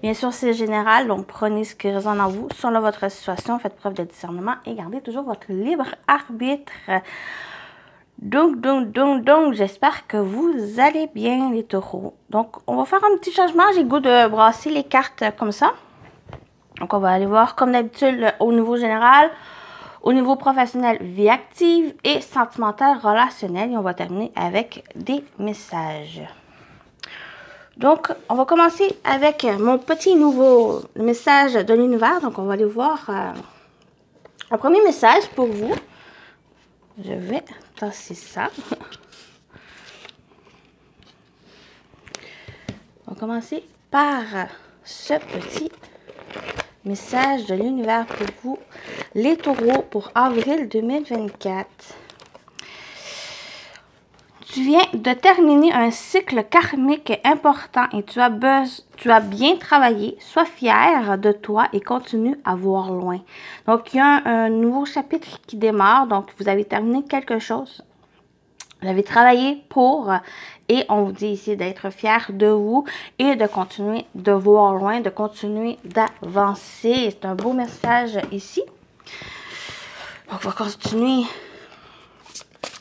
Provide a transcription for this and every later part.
Bien sûr, c'est général, donc prenez ce qui résonne en vous. Selon votre situation, faites preuve de discernement et gardez toujours votre libre arbitre. Donc, j'espère que vous allez bien, les taureaux. Donc, on va faire un petit changement. J'ai le goût de brasser les cartes comme ça. Donc, on va aller voir, comme d'habitude, au niveau général, au niveau professionnel, vie active et sentimentale, relationnelle. Et on va terminer avec des messages. Donc, on va commencer avec mon petit nouveau message de l'univers. Donc, on va aller voir un premier message pour vous. Je vais tasser ça. On va commencer par ce petit message de l'univers pour vous, les taureaux, pour avril 2024. Tu viens de terminer un cycle karmique important et tu as bien travaillé. Sois fier de toi et continue à voir loin. Donc, il y a un nouveau chapitre qui démarre. Donc, vous avez terminé quelque chose. Vous avez travaillé pour et on vous dit ici d'être fier de vous et de continuer de voir loin, de continuer d'avancer. C'est un beau message ici. Donc, on va continuer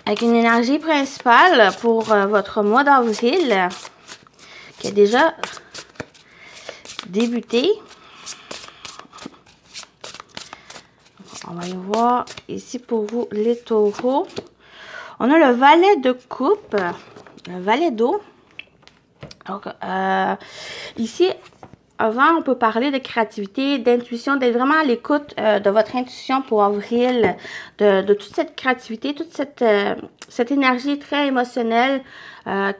avec une énergie principale pour votre mois d'avril qui a déjà débuté. On va aller voir ici pour vous les taureaux. On a le valet de coupe, le valet d'eau. Donc, ici, avant, on peut parler de créativité, d'intuition, d'être vraiment à l'écoute de votre intuition pour avril, de toute cette créativité, toute cette énergie très émotionnelle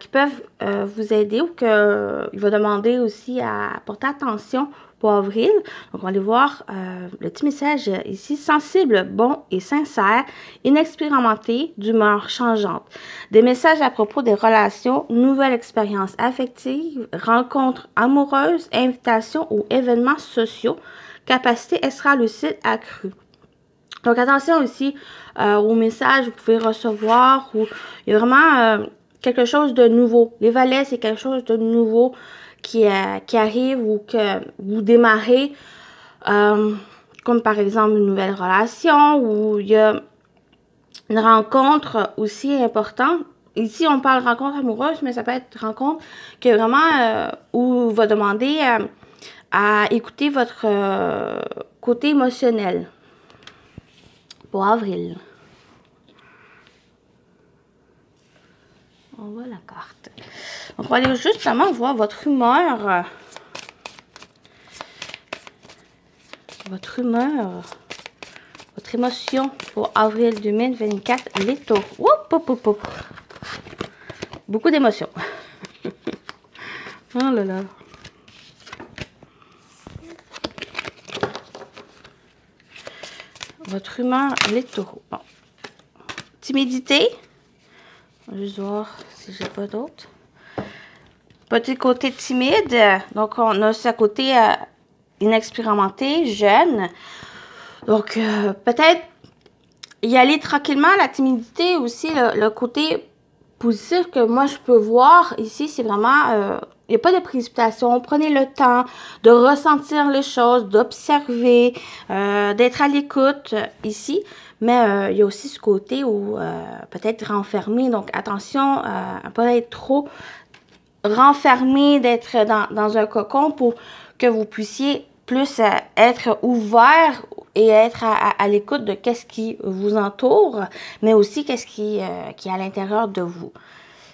qui peuvent vous aider ou qu'il va demander aussi à porter attention pour avril. Donc, on va aller voir le petit message ici. Sensible, bon et sincère, inexpérimenté, d'humeur changeante. Des messages à propos des relations, nouvelles expériences affectives, rencontres amoureuses, invitations ou événements sociaux, capacité extra-lucide accrue. Donc, attention aussi aux messages que vous pouvez recevoir où il y a vraiment quelque chose de nouveau. Les valets, c'est quelque chose de nouveau qui arrive ou que vous démarrez, comme par exemple une nouvelle relation ou il y a une rencontre aussi importante. Ici, on parle de rencontre amoureuse, mais ça peut être rencontre qui est vraiment où va demander à écouter votre côté émotionnel pour avril. On voit la carte. Donc, on va aller justement voir votre humeur. Votre émotion pour avril 2024, les taureaux. Beaucoup d'émotions. Oh là là. Votre humeur, les taureaux. Bon. Timidité. Je vais juste voir si j'ai pas d'autres. Petit côté timide. Donc, on a ce côté inexpérimenté, jeune. Donc, peut-être y aller tranquillement. La timidité aussi, le côté positif que moi, je peux voir ici, c'est vraiment... il n'y a pas de précipitation. Prenez le temps de ressentir les choses, d'observer, d'être à l'écoute ici. Mais il y a aussi ce côté où peut-être renfermé. Donc, attention à ne pas être trop renfermé, d'être dans un cocon pour que vous puissiez plus être ouvert et être à l'écoute de qu'est-ce qui vous entoure, mais aussi qu'est-ce qui est à l'intérieur de vous.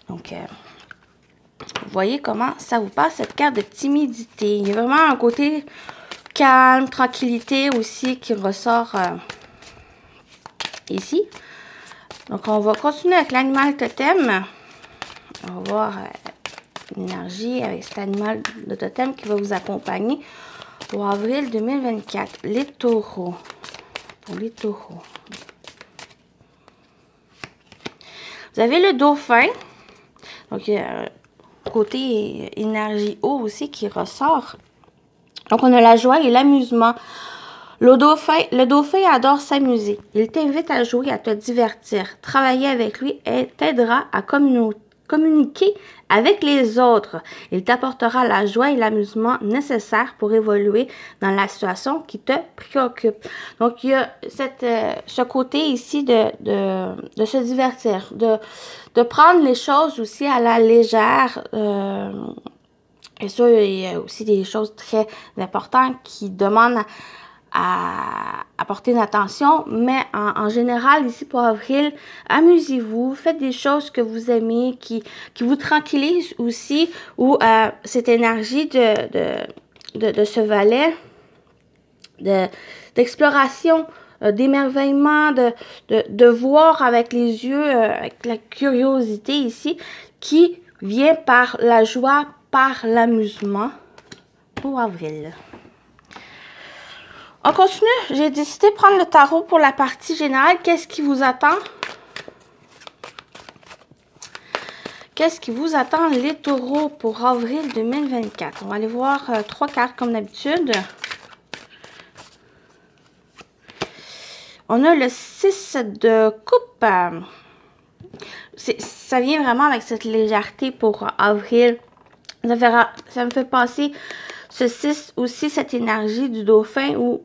Donc, vous voyez comment ça vous passe, cette carte de timidité. Il y a vraiment un côté calme, tranquillité aussi qui ressort ici. Donc, on va continuer avec l'animal totem. On va voir une énergie avec cet animal de totem qui va vous accompagner pour avril 2024. Les taureaux. Pour les taureaux. Vous avez le dauphin. Donc, il y a côté énergie eau aussi qui ressort. Donc, on a la joie et l'amusement. Le dauphin adore s'amuser. Il t'invite à jouer, à te divertir. Travailler avec lui t'aidera à communiquer avec les autres. Il t'apportera la joie et l'amusement nécessaires pour évoluer dans la situation qui te préoccupe. Donc, il y a ce côté ici de se divertir, de prendre les choses aussi à la légère. Et ça, il y a aussi des choses très importantes qui demandent à porter une attention, mais en général, ici pour avril, amusez-vous, faites des choses que vous aimez, qui vous tranquillisent aussi, ou cette énergie de ce valet, d'exploration, d'émerveillement, de voir avec les yeux, avec la curiosité ici, qui vient par la joie, par l'amusement pour avril. On continue. J'ai décidé de prendre le tarot pour la partie générale. Qu'est-ce qui vous attend? Qu'est-ce qui vous attend, les taureaux, pour avril 2024? On va aller voir 3 cartes comme d'habitude. On a le 6 de coupe. Ça vient vraiment avec cette légèreté pour avril. Ça me fait penser, ce 6 aussi, cette énergie du dauphin où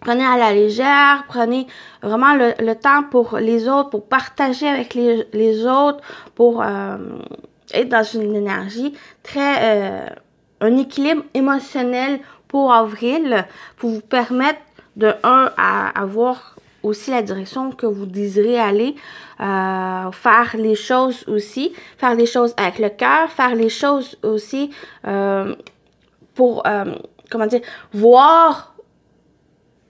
prenez à la légère, prenez vraiment le temps pour les autres, pour partager avec les autres, pour être dans une énergie très, un équilibre émotionnel pour avril, pour vous permettre de à avoir aussi la direction que vous désirez aller, faire les choses aussi, faire les choses avec le cœur, faire les choses aussi pour, comment dire, voir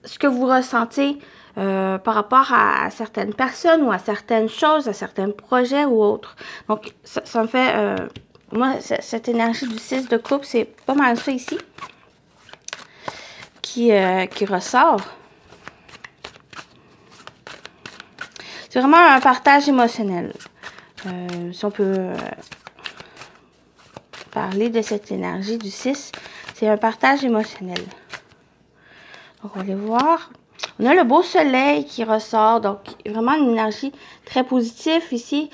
ce que vous ressentez par rapport à certaines personnes ou à certaines choses, à certains projets ou autres. Donc, ça me fait, moi, cette énergie du 6 de coupe, c'est pas mal ça ici qui ressort. C'est vraiment un partage émotionnel. Si on peut parler de cette énergie du 6, c'est un partage émotionnel. Donc, on va aller voir. On a le beau soleil qui ressort. Donc, vraiment une énergie très positive ici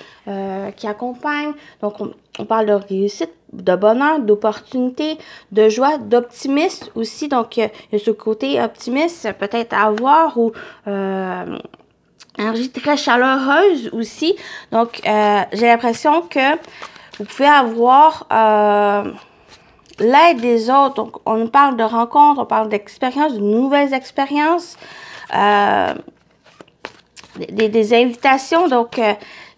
qui accompagne. Donc, on parle de réussite, de bonheur, d'opportunité, de joie, d'optimisme aussi. Donc, il y a ce côté optimiste peut-être à avoir ou énergie très chaleureuse aussi. Donc, j'ai l'impression que vous pouvez avoir l'aide des autres. Donc, on parle de rencontres, on parle d'expériences, de nouvelles expériences, des invitations. Donc,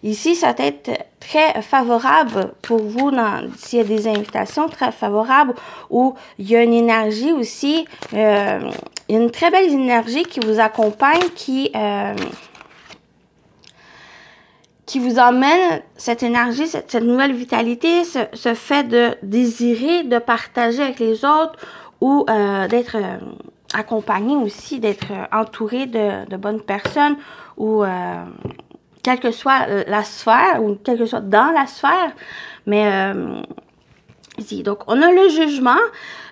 ici, ça va être très favorable pour vous s'il y a des invitations très favorables où il y a une énergie aussi, il y a une très belle énergie qui vous accompagne, qui vous emmène cette énergie, cette nouvelle vitalité, ce fait de désirer, de partager avec les autres ou d'être accompagné aussi, d'être entouré de bonnes personnes ou quelle que soit la sphère ou quelle que soit dans la sphère. Mais ici, donc on a le jugement,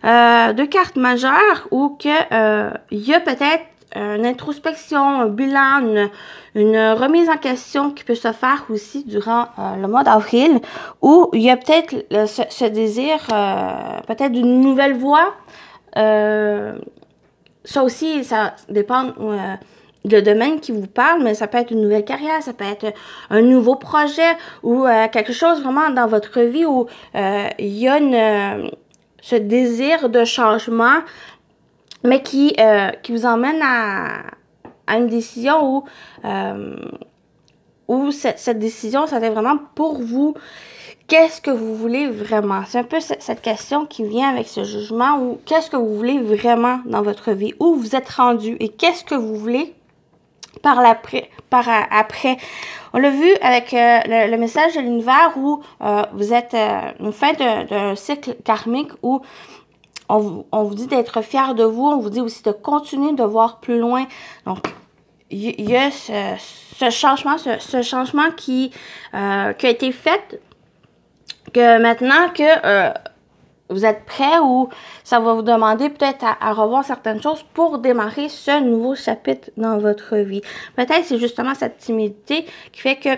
2 cartes majeures où que il y a peut-être une introspection, un bilan, une remise en question qui peut se faire aussi durant le mois d'avril, où il y a peut-être ce désir, peut-être d'une nouvelle voie. Ça aussi, ça dépend le domaine qui vous parle, mais ça peut être une nouvelle carrière, ça peut être un nouveau projet ou quelque chose vraiment dans votre vie où il y a ce désir de changement, mais qui vous emmène à une décision où cette décision, ça va être vraiment pour vous. Qu'est-ce que vous voulez vraiment? C'est un peu cette question qui vient avec ce jugement, ou qu'est-ce que vous voulez vraiment dans votre vie? Où vous êtes rendu et qu'est-ce que vous voulez par après? On l'a vu avec le message de l'univers où vous êtes une fin d'un cycle karmique où on vous dit d'être fier de vous, on vous dit aussi de continuer de voir plus loin. Donc, il y a ce changement qui a été fait, que maintenant que vous êtes prêt ou ça va vous demander peut-être à revoir certaines choses pour démarrer ce nouveau chapitre dans votre vie. Peut-être c'est justement cette timidité qui fait que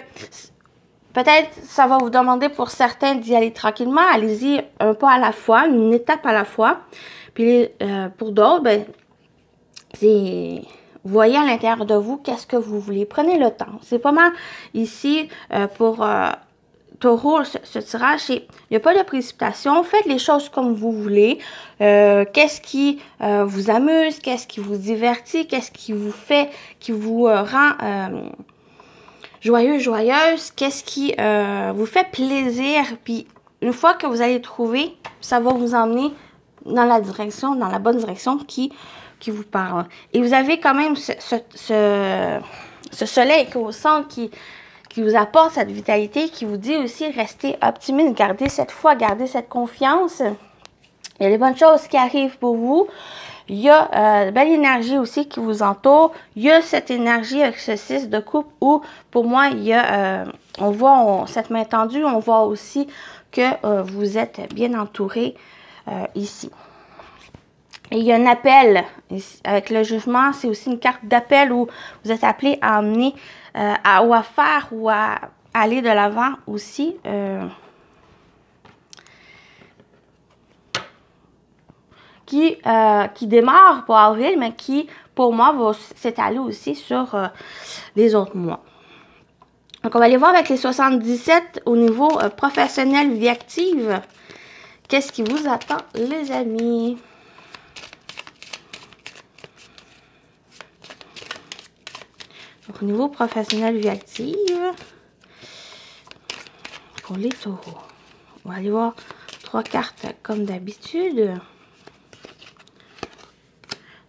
Peut-être ça va vous demander pour certains d'y aller tranquillement. Allez-y un pas à la fois, une étape à la fois. Puis pour d'autres, ben, voyez à l'intérieur de vous qu'est-ce que vous voulez. Prenez le temps. C'est pas mal ici pour Taureau, ce tirage. Il n'y a pas de précipitation. Faites les choses comme vous voulez. Qu'est-ce qui vous amuse? Qu'est-ce qui vous divertit? Qu'est-ce qui vous fait, qui vous rend joyeux, joyeuse? Qu'est-ce qui vous fait plaisir? Puis une fois que vous allez trouver, ça va vous emmener dans la direction, dans la bonne direction qui vous parle. Et vous avez quand même ce soleil qui est au centre, qui vous apporte cette vitalité, qui vous dit aussi restez optimiste, gardez cette foi, gardez cette confiance. Il y a des bonnes choses qui arrivent pour vous. Il y a de belle énergie aussi qui vous entoure. Il y a cette énergie avec ce 6 de coupe où, pour moi, il y a, on voit cette main tendue, on voit aussi que vous êtes bien entouré ici. Et il y a un appel avec le jugement, c'est aussi une carte d'appel où vous êtes appelé à emmener, ou à faire, ou à aller de l'avant aussi. Qui démarre pour avril, mais qui, pour moi, va s'étaler aussi sur les autres mois. Donc, on va aller voir avec les 77 au niveau professionnel, vie active. Qu'est-ce qui vous attend, les amis? Donc, au niveau professionnel, vie active, pour les taureaux, on va aller voir 3 cartes comme d'habitude.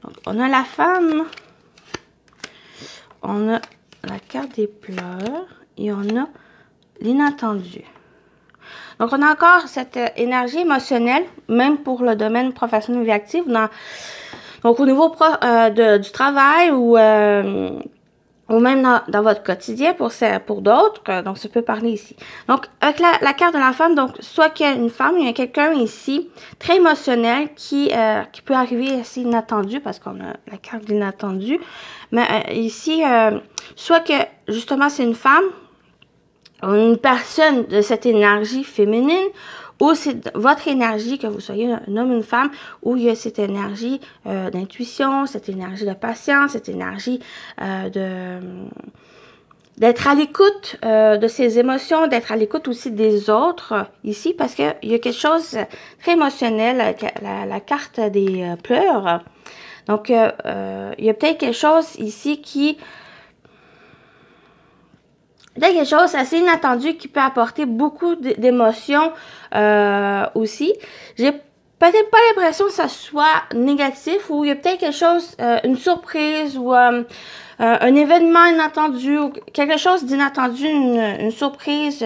Donc, on a la femme, on a la carte des pleurs et on a l'inattendu. Donc, on a encore cette énergie émotionnelle, même pour le domaine professionnel vie active. Donc, au niveau du travail ou même dans votre quotidien pour d'autres. Donc, ça peut parler ici. Donc, avec la carte de la femme, donc, soit qu'il y a une femme, il y a quelqu'un ici, très émotionnel, qui peut arriver assez inattendu, parce qu'on a la carte d'inattendu. Mais ici, soit que, justement, c'est une femme, une personne de cette énergie féminine, ou c'est votre énergie, que vous soyez un homme ou une femme, où il y a cette énergie d'intuition, cette énergie de patience, cette énergie d'être à l'écoute de ses émotions, d'être à l'écoute aussi des autres ici, parce qu'il y a quelque chose de très émotionnel, la carte des pleurs. Donc, il y a peut-être quelque chose ici qui... quelque chose assez inattendu qui peut apporter beaucoup d'émotions aussi. J'ai peut-être pas l'impression que ça soit négatif, ou il y a peut-être quelque chose, une surprise ou un événement inattendu, ou quelque chose d'inattendu, une surprise,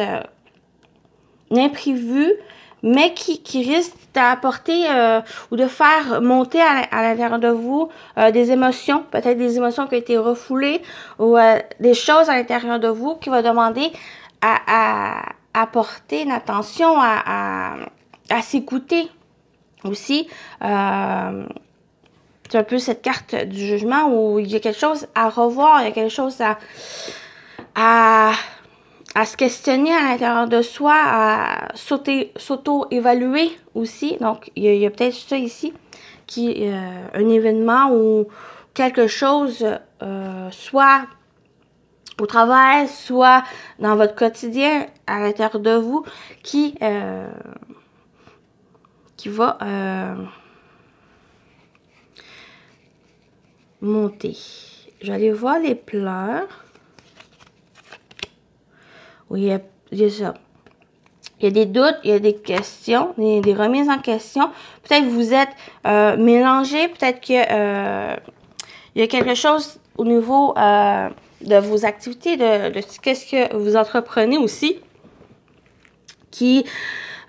une imprévue, mais qui risque d'apporter ou de faire monter à l'intérieur de vous des émotions, peut-être des émotions qui ont été refoulées, ou des choses à l'intérieur de vous qui vont demander à porter une attention, à s'écouter aussi. C'est un peu cette carte du jugement où il y a quelque chose à revoir, il y a quelque chose à se questionner à l'intérieur de soi, à s'auto-évaluer aussi. Donc, il y a peut-être ça ici, qui est un événement ou quelque chose, soit au travail, soit dans votre quotidien, à l'intérieur de vous, qui va monter. Je vais aller voir les pleurs. Oui, il y a ça. Il y a des doutes, il y a des questions, des remises en question. Peut-être que vous êtes mélangé, peut-être qu'il y a quelque chose au niveau de vos activités, de qu'est-ce que vous entreprenez aussi, qui...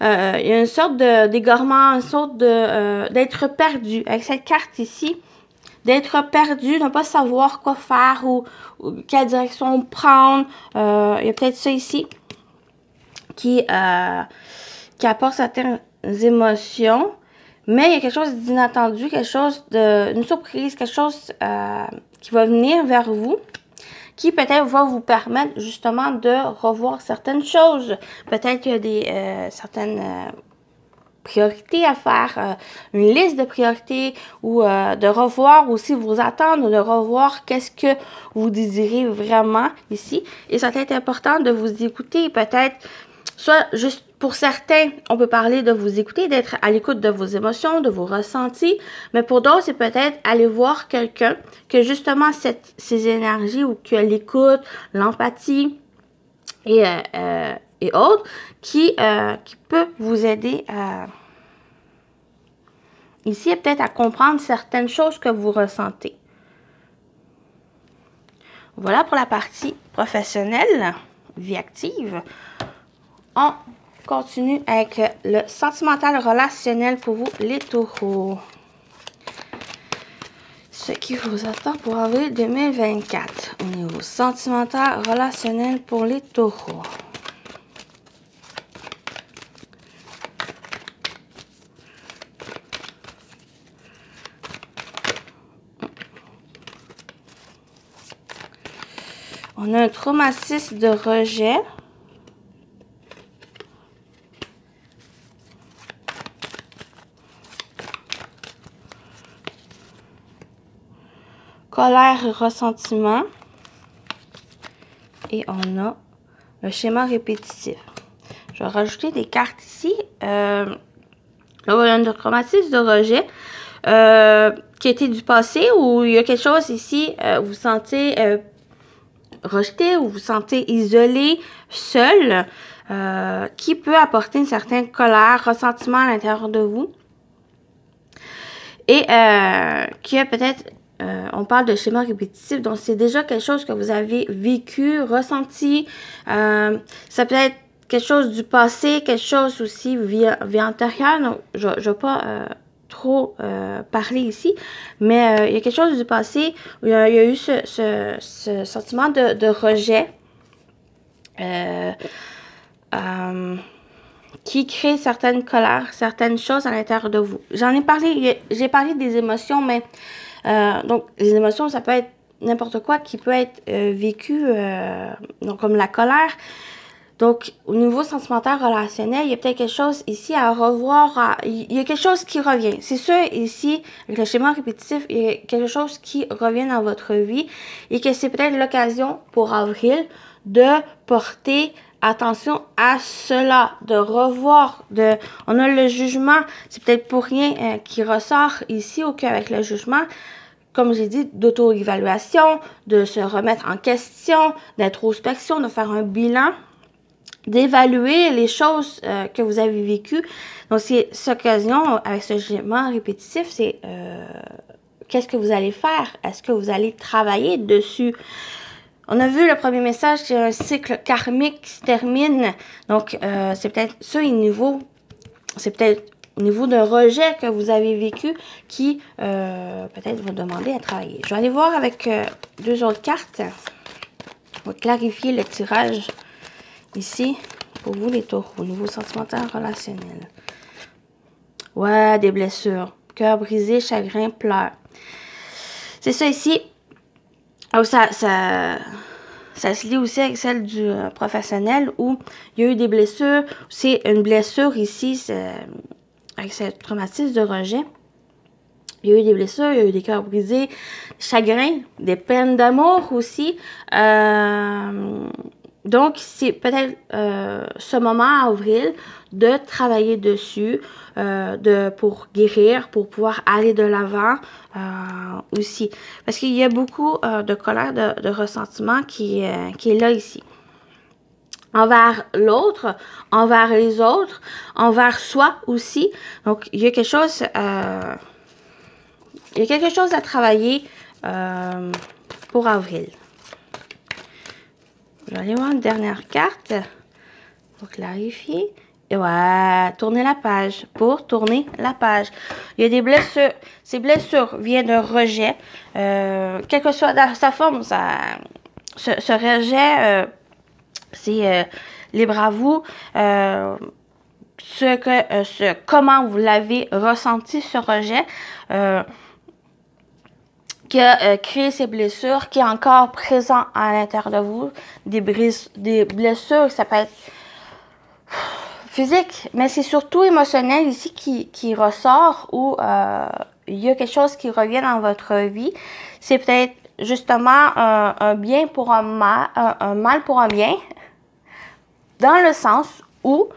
il y a une sorte d'égarement, une sorte d'être perdu. Avec cette carte ici, d'être perdu, ne pas savoir quoi faire ou quelle direction prendre. Il y a peut-être ça ici qui apporte certaines émotions, mais il y a quelque chose d'inattendu, quelque chose une surprise, quelque chose qui va venir vers vous, qui peut-être va vous permettre justement de revoir certaines choses. Peut-être qu'il y a des certaines priorités à faire, une liste de priorités ou de revoir aussi vos attentes, de revoir qu'est-ce que vous désirez vraiment ici. Et ça va être important de vous écouter, peut-être, soit juste pour certains, on peut parler de vous écouter, d'être à l'écoute de vos émotions, de vos ressentis, mais pour d'autres, c'est peut-être aller voir quelqu'un que justement ces énergies ou que l'écoute, l'empathie et autres qui peut vous aider à ici peut-être à comprendre certaines choses que vous ressentez. Voilà pour la partie professionnelle, vie active. On continue avec le sentimental relationnel pour vous, les taureaux. Ce qui vous attend pour avril 2024 au niveau sentimental relationnel pour les taureaux. On a un traumatisme de rejet. Colère et ressentiment. Et on a le schéma répétitif. Je vais rajouter des cartes ici. Là, il y a un traumatisme de rejet qui a été du passé ou il y a quelque chose ici, vous vous sentez rejeté ou vous vous sentez isolé, seul, qui peut apporter une certaine colère, ressentiment à l'intérieur de vous. Et qui a peut-être, on parle de schéma répétitif, donc c'est déjà quelque chose que vous avez vécu, ressenti. Ça peut être quelque chose du passé, quelque chose aussi vie antérieure. Donc, je ne vais pas trop parler ici, mais il y a quelque chose du passé où il y a eu ce sentiment de rejet qui crée certaines colères, certaines choses à l'intérieur de vous. J'en ai parlé, j'ai parlé des émotions, mais donc les émotions, ça peut être n'importe quoi qui peut être vécu, donc comme la colère. Donc, au niveau sentimental relationnel, il y a peut-être quelque chose ici à revoir. Il y a quelque chose qui revient. C'est sûr, ici, avec le schéma répétitif, il y a quelque chose qui revient dans votre vie et que c'est peut-être l'occasion pour avril de porter attention à cela, de revoir. On a le jugement, c'est peut-être pour rien qui ressort ici ou qu'avec le jugement, comme j'ai dit, d'auto-évaluation, de se remettre en question, d'introspection, de faire un bilan, d'évaluer les choses que vous avez vécues. Donc, c'est cette occasion, avec ce schéma répétitif, c'est qu'est-ce que vous allez faire? Est-ce que vous allez travailler dessus? On a vu le premier message, c'est un cycle karmique qui se termine. Donc, c'est peut-être ça, c'est peut-être au niveau d'un rejet que vous avez vécu qui peut-être va demander à travailler. Je vais aller voir avec deux autres cartes. On va clarifier le tirage ici, pour vous les taureaux, au niveau sentimental relationnel. Ouais, des blessures. Cœur brisé, chagrin, pleurs. C'est ça ici. Oh, ça se lie aussi avec celle du professionnel où il y a eu des blessures. C'est une blessure ici, avec ce traumatisme de rejet. Il y a eu des blessures, il y a eu des cœurs brisés, chagrin, des peines d'amour aussi. Donc, c'est peut-être ce moment, avril, de travailler dessus, pour guérir, pour pouvoir aller de l'avant aussi. Parce qu'il y a beaucoup de colère, de ressentiment qui est là ici. Envers l'autre, envers les autres, envers soi aussi. Donc, il y a quelque chose, à travailler pour avril. Je vais aller voir une dernière carte pour clarifier. Et ouais, tourner la page. Pour tourner la page. Il y a des blessures. Ces blessures viennent d'un rejet. Quelle que soit sa forme, ce rejet, c'est libre à vous. Comment vous l'avez ressenti, ce rejet. qui a créé ces blessures, qui est encore présent à l'intérieur de vous. Des blessures, ça peut être physique, mais c'est surtout émotionnel ici qui ressort, où il y a quelque chose qui revient dans votre vie. C'est peut-être justement un bien pour un mal pour un bien, dans le sens où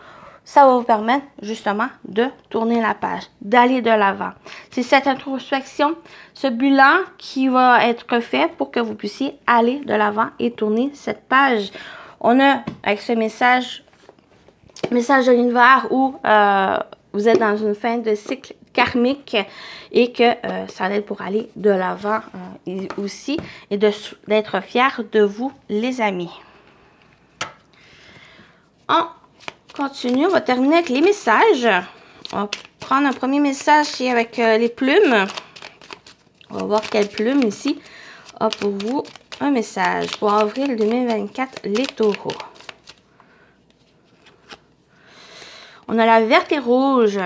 ça va vous permettre justement de tourner la page, d'aller de l'avant. C'est cette introspection, ce bilan qui va être fait pour que vous puissiez aller de l'avant et tourner cette page. On a, avec ce message de l'univers, où vous êtes dans une fin de cycle karmique et que ça aide pour aller de l'avant aussi, et d'être fier de vous, les amis. On continue, on va terminer avec les messages. On va prendre un premier message ici avec les plumes. On va voir quelle plume ici a pour vous un message pour avril 2024, les taureaux. On a la verte et rouge.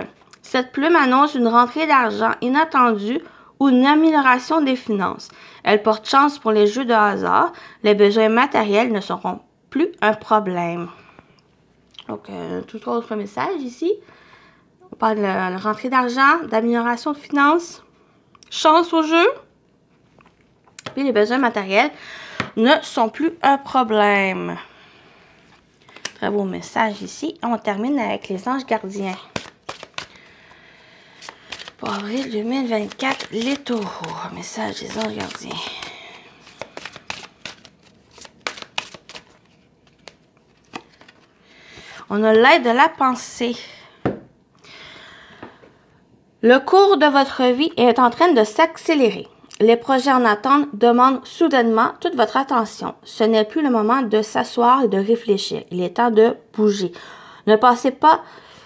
Cette plume annonce une rentrée d'argent inattendue ou une amélioration des finances. Elle porte chance pour les jeux de hasard. Les besoins matériels ne seront plus un problème. Donc, tout autre message ici. On parle de la rentrée d'argent, d'amélioration de finances, chance au jeu. Puis les besoins matériels ne sont plus un problème. Très beau message ici. On termine avec les anges gardiens. Pour avril 2024, les taureaux. Message des anges gardiens. On a l'aide de la pensée. Le cours de votre vie est en train de s'accélérer. Les projets en attente demandent soudainement toute votre attention. Ce n'est plus le moment de s'asseoir et de réfléchir. Il est temps de bouger. Ne passez pas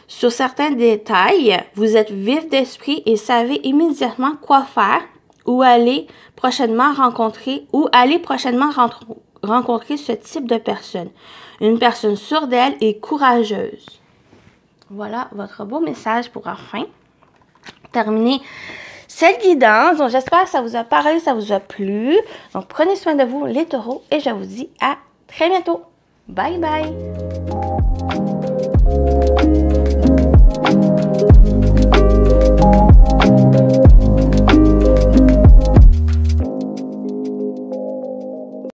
sur certains détails. Vous êtes vif d'esprit et savez immédiatement quoi faire ou aller prochainement rencontrer ce type de personne. Une personne sûre d'elle et courageuse. Voilà votre beau message pour enfin terminer cette guidance. Donc, j'espère que ça vous a parlé, ça vous a plu. Donc, prenez soin de vous, les taureaux, et je vous dis à très bientôt. Bye bye!